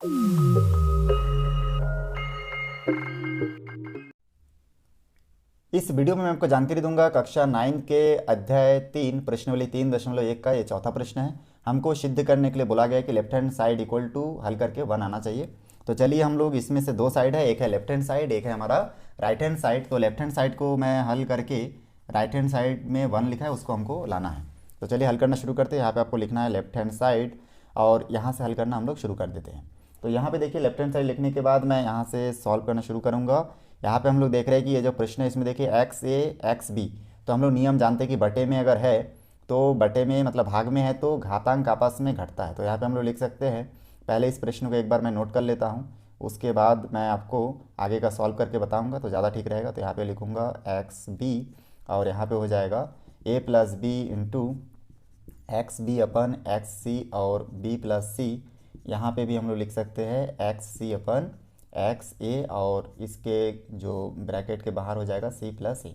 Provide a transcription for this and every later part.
इस वीडियो में मैं आपको जानकारी दूंगा कक्षा 9 के अध्याय 3 प्रश्नावली 3.1 का ये चौथा प्रश्न है। हमको सिद्ध करने के लिए बोला गया है कि left hand side equal to हल करके 1 आना चाहिए। तो चलिए हम लोग इसमें से दो साइड है, एक है लेफ्ट हैंड साइड, एक है हमारा राइट हैंड साइड। तो लेफ्ट हैंड साइड को मैं हल करके राइट हैंड साइड में 1 लिखा है उसको हमको लाना है। तो चलिए हल करना शुरू करते हैं। यहाँ पे आपको लिखना है लेफ्ट हैंड साइड और यहाँ से हल करना हम लोग शुरू कर देते हैं। तो यहाँ पे देखिए लेफ्ट हैंड साइड लिखने के बाद मैं यहाँ से सॉल्व करना शुरू करूँगा। यहाँ पे हम लोग देख रहे हैं कि ये जो प्रश्न है इसमें देखिए एक्स ए एक्स बी, तो हम लोग नियम जानते हैं कि बटे में अगर है तो बटे में मतलब भाग में है तो घातांक आपस में घटता है। तो यहाँ पे हम लोग लिख सकते हैं, पहले इस प्रश्न को एक बार मैं नोट कर लेता हूँ, उसके बाद मैं आपको आगे का सॉल्व करके बताऊँगा तो ज़्यादा ठीक रहेगा। तो यहाँ पे लिखूँगा एक्स बी और यहाँ पे हो जाएगा a plus b into x b upon x c और बी प्लस सी। यहाँ पे भी हम लोग लिख सकते हैं एक्स सी अपन एक्स ए और इसके जो ब्रैकेट के बाहर हो जाएगा सी प्लस ए।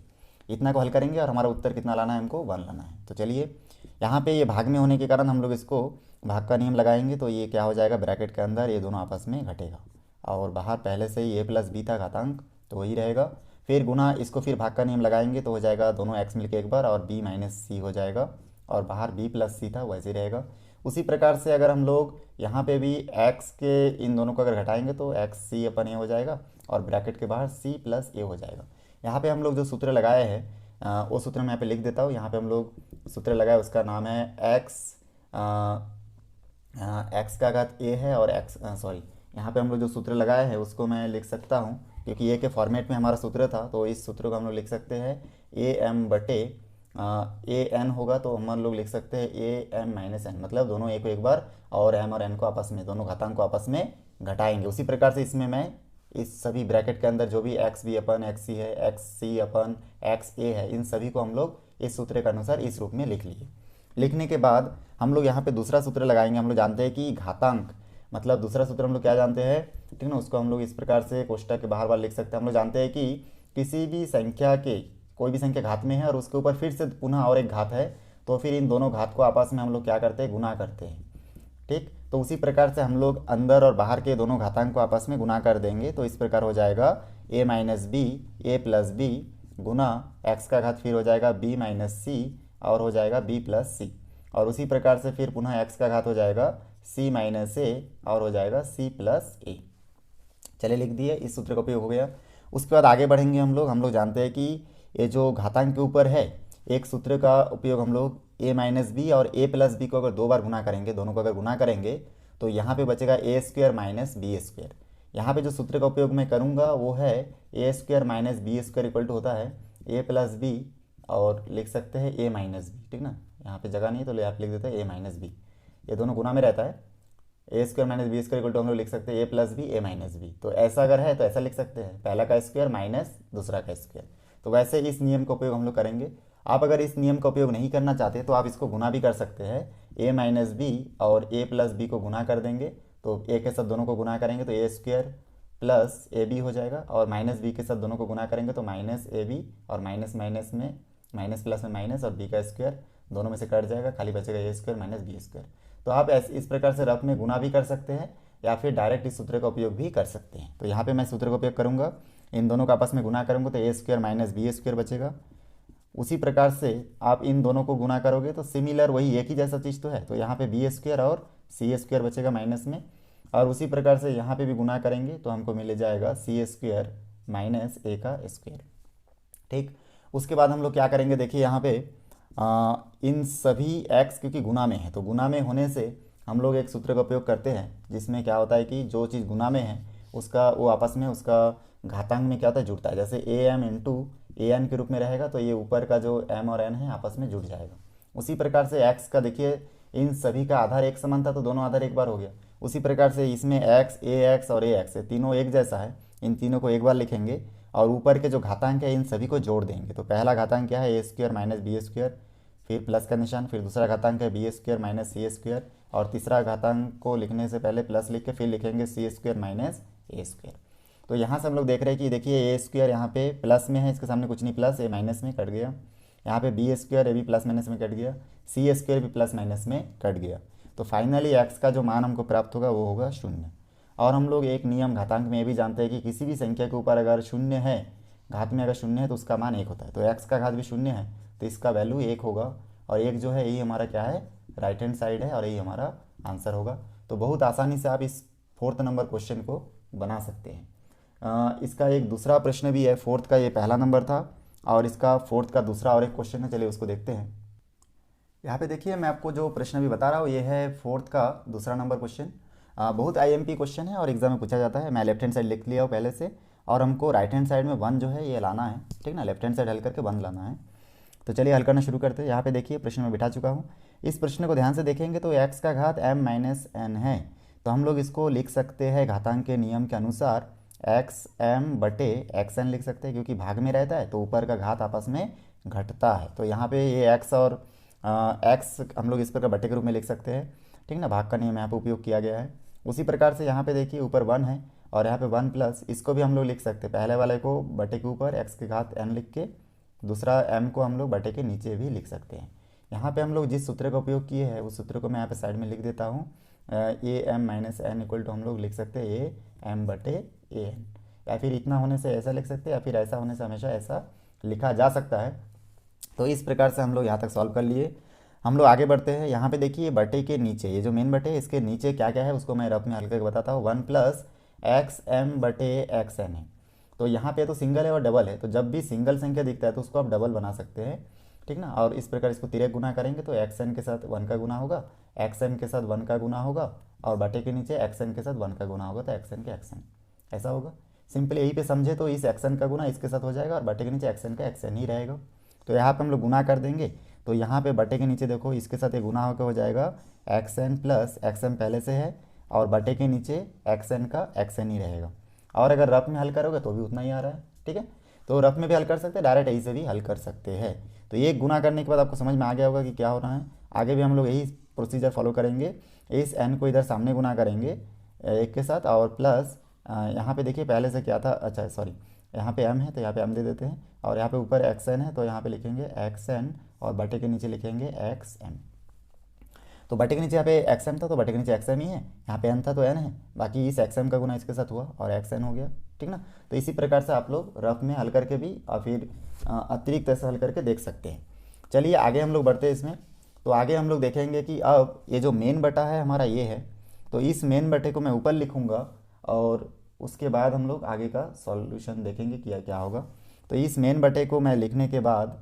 इतना को हल करेंगे और हमारा उत्तर कितना लाना है, हमको 1 लाना है। तो चलिए यहाँ पे ये भाग में होने के कारण हम लोग इसको भाग का नियम लगाएंगे। तो ये क्या हो जाएगा, ब्रैकेट के अंदर ये दोनों आपस में घटेगा और बाहर पहले से ही ए प्लस बी था घातांक तो वही रहेगा। फिर गुना इसको फिर भाग का नियम लगाएंगे तो हो जाएगा दोनों एक्स मिलकर एक बार और बी माइनस सी हो जाएगा और बाहर बी प्लस सी था वैसे ही रहेगा। उसी प्रकार से अगर हम लोग यहाँ पे भी x के इन दोनों को अगर घटाएंगे तो एक्स सी अपन ए हो जाएगा और ब्रैकेट के बाहर c प्लस ए हो जाएगा। यहाँ पे हम लोग जो सूत्र लगाए हैं वो सूत्र मैं यहाँ पे लिख देता हूँ। यहाँ पे हम लोग सूत्र लगाए उसका नाम है x का घात a है और यहाँ पे हम लोग जो सूत्र लगाए हैं उसको मैं लिख सकता हूँ क्योंकि ये के फॉर्मेट में हमारा सूत्र था। तो इस सूत्र को हम लोग लिख सकते हैं ए एम बटे ए एन होगा तो हम लोग लिख सकते हैं ए एम माइनस एन, मतलब दोनों ए को एक बार और एम और एन को आपस में दोनों घातांक को आपस में घटाएंगे। उसी प्रकार से इसमें मैं इस सभी ब्रैकेट के अंदर जो भी एक्स बी अपन एक्स सी है, एक्स सी अपन एक्स ए है, इन सभी को हम लोग इस सूत्र के अनुसार इस रूप में लिख लिए। लिखने के बाद हम लोग यहाँ पे दूसरा सूत्र लगाएंगे। हम लोग जानते हैं कि घातांक मतलब दूसरा सूत्र हम लोग क्या जानते हैं, ठीक ना, उसको हम लोग इस प्रकार से कोष्टक के बाहर बार लिख सकते हैं। हम लोग जानते हैं कि किसी भी संख्या के कोई भी संख्या घात में है और उसके ऊपर फिर से पुनः और एक घात है तो फिर इन दोनों घात को आपस में हम लोग क्या करते हैं, गुना करते हैं। ठीक, तो उसी प्रकार से हम लोग अंदर और बाहर के दोनों घातांक को आपस में गुना कर देंगे। तो इस प्रकार हो जाएगा a minus b a plus b गुना एक्स का घात फिर हो जाएगा b माइनस सी और हो जाएगा b प्लस सी और उसी प्रकार से फिर पुनः x का घात हो जाएगा c माइनस ए और हो जाएगा c प्लस ए। चलिए लिख दिए, इस सूत्र का उपयोग हो गया। उसके बाद आगे बढ़ेंगे हम लोग जानते हैं कि ये जो घातांक के ऊपर है एक सूत्र का उपयोग हम लोग a माइनस बी और a प्लस बी को अगर दो बार गुना करेंगे, दोनों को अगर गुना करेंगे तो यहाँ पे बचेगा ए स्क्वायर माइनस बी स्क्वायर। यहाँ पे जो सूत्र का उपयोग मैं करूँगा वो है a square minus b square equal to होता है a प्लस बी और लिख सकते हैं a माइनस बी, ठीक ना, यहाँ पे जगह नहीं तो ले आप लिख देते हैं a माइनस बी, ये दोनों गुना में रहता है। A square minus b square equal to हम लोग लिख सकते हैं a plus b a minus b. तो ऐसा अगर है तो ऐसा लिख सकते हैं, पहला का स्क्वायर माइनस दूसरा का स्क्वायर। तो वैसे इस नियम का उपयोग हम लोग करेंगे। आप अगर इस नियम का उपयोग नहीं करना चाहते तो आप इसको गुना भी कर सकते हैं, ए माइनस बी और ए प्लस बी को गुना कर देंगे तो ए के साथ दोनों को गुना करेंगे तो ए स्क्वायर प्लस ए बी हो जाएगा और माइनस बी के साथ दोनों को गुना करेंगे तो माइनस ए बी और माइनस माइनस में माइनस प्लस में माइनस और बी का स्क्वायर दोनों में से कट जाएगा, खाली बचेगा ए स्क्वायर माइनस बी स्क्वायर। तो आप इस प्रकार से रफ में गुना भी कर सकते हैं या फिर डायरेक्ट इस सूत्र का उपयोग भी कर सकते हैं। तो यहाँ पे मैं सूत्र का उपयोग करूँगा, इन दोनों का आपस में गुना करूँगा तो ए स्क्वायर माइनस बी स्क्वायर बचेगा। उसी प्रकार से आप इन दोनों को गुना करोगे तो सिमिलर वही एक ही जैसा चीज़ तो है, तो यहाँ पे बी स्क्वायर और सी स्क्वायर बचेगा माइनस में और उसी प्रकार से यहाँ पे भी गुना करेंगे तो हमको मिल जाएगा सी स्क्वायर माइनस ए का स्क्वायर। ठीक, उसके बाद हम लोग क्या करेंगे, देखिए यहाँ पे इन सभी x क्योंकि गुना में है तो गुना में होने से हम लोग एक सूत्र का उपयोग करते हैं जिसमें क्या होता है कि जो चीज़ गुना में है उसका वो आपस में उसका घातांक में क्या होता है, जुड़ता है। जैसे a m into a n के रूप में रहेगा तो ये ऊपर का जो m और n है आपस में जुड़ जाएगा। उसी प्रकार से x का देखिए इन सभी का आधार एक समान था तो दोनों आधार एक बार हो गया। उसी प्रकार से इसमें x ए एक्स और ए एक्स तीनों एक जैसा है, इन तीनों को एक बार लिखेंगे और ऊपर के जो घातांक है इन सभी को जोड़ देंगे। तो पहला घातांक क्या है, a square minus b square, फिर प्लस का निशान, फिर दूसरा घातांक है बी स्क्वायर माइनस सी स्क्वायर और तीसरा घातांक को लिखने से पहले प्लस लिख के फिर लिखेंगे सी स्क्वायर माइनस ए स्क्वायर। तो यहाँ से हम लोग देख रहे हैं कि देखिए ए स्क्वायर यहाँ पे प्लस में है, इसके सामने कुछ नहीं प्लस, ए माइनस में कट गया। यहाँ पे बी स्क्वायर ए भी प्लस माइनस में कट गया, सी स्क्वायर भी प्लस माइनस में कट गया। तो फाइनली एक्स का जो मान हमको प्राप्त होगा वो होगा 0 और हम लोग एक नियम घातांक में ये भी जानते हैं कि किसी भी संख्या के ऊपर अगर शून्य है, घात में अगर शून्य है तो उसका मान 1 होता है। तो x का घात भी शून्य है तो इसका वैल्यू 1 होगा, और 1 जो है यही हमारा क्या है, राइट हैंड साइड है, और यही हमारा आंसर होगा। तो बहुत आसानी से आप इस 4th नंबर क्वेश्चन को बना सकते हैं। इसका एक दूसरा प्रश्न भी है। 4th का ये पहला नंबर था और इसका 4th का दूसरा और एक क्वेश्चन है, चलिए उसको देखते हैं। यहाँ पे देखिए मैं आपको जो प्रश्न अभी बता रहा हूँ ये है 4th का दूसरा नंबर क्वेश्चन। बहुत आईएमपी क्वेश्चन है और एग्जाम में पूछा जाता है। मैं लेफ्ट हैंड साइड लिख लिया हूँ पहले से, और हमको राइट हैंड साइड में 1 जो है ये लाना है, ठीक ना। लेफ्ट हैंड साइड हल करके 1 लाना है। तो चलिए हल करना शुरू करते हैं। यहाँ पे देखिए प्रश्न में बिठा चुका हूँ। इस प्रश्न को ध्यान से देखेंगे तो x का घात m माइनस n है, तो हम लोग इसको लिख सकते हैं घातांक के नियम के अनुसार एक्स एम बटे एक्स एन लिख सकते हैं, क्योंकि भाग में रहता है तो ऊपर का घात आपस में घटता है। तो यहाँ पे ये x और x हम लोग इस प्रकार बटे के रूप में लिख सकते हैं, ठीक ना। भाग का नियम यहाँ पे उपयोग किया गया है। उसी प्रकार से यहाँ पे देखिए ऊपर 1 है और यहाँ पे 1 प्लस, इसको भी हम लोग लिख सकते हैं। पहले वाले को बटे के ऊपर x के घात n लिख के, दूसरा m को हम लोग बटे के नीचे भी लिख सकते हैं। यहाँ पे हम लोग जिस सूत्र का उपयोग किए हैं उस सूत्र को मैं यहाँ पे साइड में लिख देता हूँ। A M minus N equal to हम लोग लिख सकते हैं ए एम बटे ए एन, या फिर इतना होने से ऐसा लिख सकते हैं, या फिर ऐसा होने से हमेशा ऐसा लिखा जा सकता है। तो इस प्रकार से हम लोग यहाँ तक सॉल्व कर लिए। हम लोग आगे बढ़ते हैं। यहाँ पे देखिए बटे के नीचे, ये जो मेन बटे है इसके नीचे क्या क्या है उसको मैं रफ में हल्के करके बताता हूँ। 1 प्लस एक्स एम बटे एक्स एन है। तो यहाँ पे तो सिंगल है और डबल है, तो जब भी सिंगल संख्या दिखता है तो उसको आप डबल बना सकते हैं, ठीक ना। और इस प्रकार इसको तिरक गुना करेंगे तो एक्स एन के साथ 1 का गुना होगा, एक्स एम के साथ 1 का गुना होगा, और बटे के नीचे एक्स एन के साथ 1 का गुना होगा, तो एक्स एन के एक्स एन ऐसा होगा। सिंपल यहीं पे समझे तो इस एक्स एन का गुना इसके साथ हो जाएगा और बटे के नीचे एक्स एन का एक्स एन ही रहेगा। तो यहाँ पे हम लोग गुना कर देंगे, तो यहाँ पे बटे के नीचे देखो इसके साथ एक गुना होकर हो जाएगा X N plus X M पहले से है, और बटे के नीचे एक्स एन का एक्स एन ही रहेगा। और अगर रफ में हल करोगे तो भी उतना ही आ रहा है, ठीक है। तो रफ में भी हल कर सकते हैं, डायरेक्ट यही से भी हल कर सकते हैं। तो ये गुना करने के बाद आपको समझ में आ गया होगा कि क्या हो रहा है। आगे भी हम लोग यही प्रोसीजर फॉलो करेंगे। इस एन को इधर सामने गुना करेंगे एक के साथ, और प्लस यहाँ पे देखिए पहले से क्या था, अच्छा सॉरी यहाँ पे m है तो यहाँ पे m दे देते हैं, और यहाँ पे ऊपर एक्स एन है तो यहाँ पे लिखेंगे एक्स एन, और बटे के नीचे लिखेंगे एक्स एम। तो बटे के नीचे यहाँ पे एक्स एम था तो बटे के नीचे एक्स एम ही है, यहाँ पे n था तो n है, बाकी इस एक्स एम का गुना इसके साथ हुआ और एक्स एन हो गया, ठीक ना। तो इसी प्रकार से आप लोग रफ में हल करके भी और फिर अतिरिक्त ऐसे हल करके देख सकते हैं। चलिए आगे हम लोग बढ़ते हैं इसमें। तो आगे हम लोग देखेंगे कि अब ये जो मेन बटा है हमारा ये है, तो इस मेन बटे को मैं ऊपर लिखूँगा और उसके बाद हम लोग आगे का सॉल्यूशन देखेंगे कि क्या होगा। तो इस मेन बटे को मैं लिखने के बाद,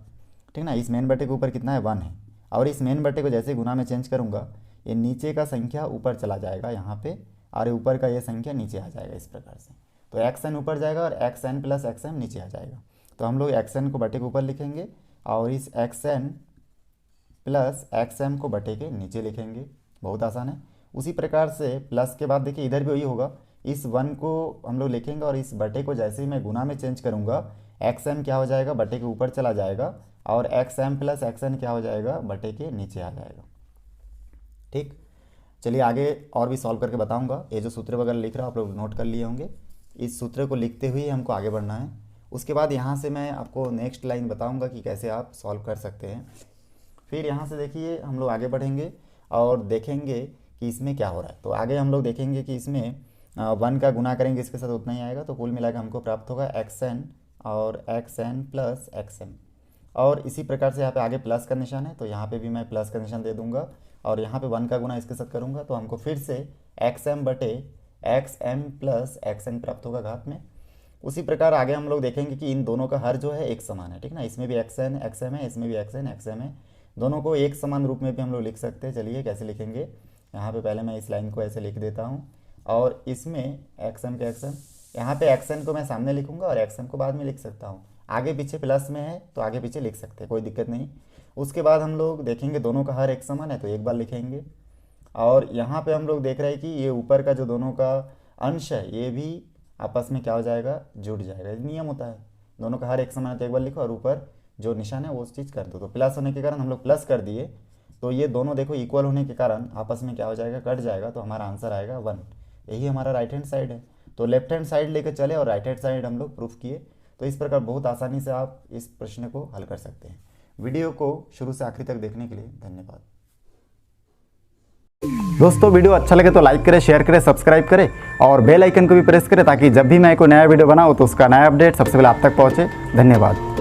ठीक ना, इस मेन बटे के ऊपर कितना है 1 है, और इस मेन बटे को जैसे गुना में चेंज करूँगा ये नीचे का संख्या ऊपर चला जाएगा यहाँ पे, और ऊपर का ये संख्या नीचे आ जाएगा इस प्रकार से। तो एक्स एन ऊपर जाएगा और X N plus X M नीचे आ जाएगा। तो हम लोग एक्स एन को बटे के ऊपर लिखेंगे और इस X N plus X M को बटे के नीचे लिखेंगे। बहुत आसान है। उसी प्रकार से प्लस के बाद देखिए इधर भी वही होगा, इस 1 को हम लोग लिखेंगे और इस बटे को जैसे ही मैं गुना में चेंज करूँगा एक्स एम क्या हो जाएगा, बटे के ऊपर चला जाएगा, और X M plus X N क्या हो जाएगा, बटे के नीचे आ जाएगा, ठीक। चलिए आगे और भी सॉल्व करके बताऊंगा। ये जो सूत्र वगैरह लिख रहा हूँ आप लोग नोट कर लिए होंगे। इस सूत्र को लिखते हुए हमको आगे बढ़ना है। उसके बाद यहाँ से मैं आपको नेक्स्ट लाइन बताऊंगा कि कैसे आप सॉल्व कर सकते हैं। फिर यहाँ से देखिए हम लोग आगे बढ़ेंगे और देखेंगे कि इसमें क्या हो रहा है। तो आगे हम लोग देखेंगे कि इसमें 1 का गुना करेंगे इसके साथ उतना ही आएगा, तो कुल मिलाकर हमको प्राप्त होगा एक्स एन और X N plus X M. और इसी प्रकार से यहाँ पे आगे प्लस का निशान है तो यहाँ पे भी मैं प्लस का निशान दे दूंगा, और यहाँ पे 1 का गुना इसके साथ करूँगा तो हमको फिर से एक्स एम बटे X M plus X N प्राप्त होगा घात में। उसी प्रकार आगे हम लोग देखेंगे कि इन दोनों का हर जो है एक समान है, ठीक ना। इसमें भी एक्स एन एक्स एम है, इसमें भी एक्स एन एक्स एम है, दोनों को एक समान रूप में भी हम लोग लिख सकते हैं। चलिए कैसे लिखेंगे, यहाँ पे पहले मैं इस लाइन को ऐसे लिख देता हूँ, और इसमें एक्स एम के एक्स एम, यहाँ पे एक्स एन को मैं सामने लिखूँगा और एक्स एम को बाद में लिख सकता हूँ। आगे पीछे प्लस में है तो आगे पीछे लिख सकते हैं, कोई दिक्कत नहीं। उसके बाद हम लोग देखेंगे दोनों का हर एक समान है तो एक बार लिखेंगे, और यहाँ पे हम लोग देख रहे हैं कि ये ऊपर का जो दोनों का अंश है ये भी आपस में क्या हो जाएगा, जुड़ जाएगा। ये नियम होता है, दोनों का हर एक समान है तो एक बार लिखो और ऊपर जो निशान है वो चीज़ कर दो। तो प्लस होने के कारण हम लोग प्लस कर दिए, तो ये दोनों देखो इक्वल होने के कारण आपस में क्या हो जाएगा, कट जाएगा, तो हमारा आंसर आएगा 1। यही हमारा राइट हैंड साइड है। तो लेफ्ट हैंड साइड लेकर चले और राइट हैंड साइड हम लोग प्रूफ किए। तो इस प्रकार बहुत आसानी से आप इस प्रश्न को हल कर सकते हैं। वीडियो को शुरू से आखिरी तक देखने के लिए धन्यवाद। दोस्तों वीडियो अच्छा लगे तो लाइक करें, शेयर करें, सब्सक्राइब करें और बेल आइकन को भी प्रेस करें ताकि जब भी मैं कोई नया वीडियो बनाऊँ तो उसका नया अपडेट सबसे पहले आप तक पहुँचे। धन्यवाद।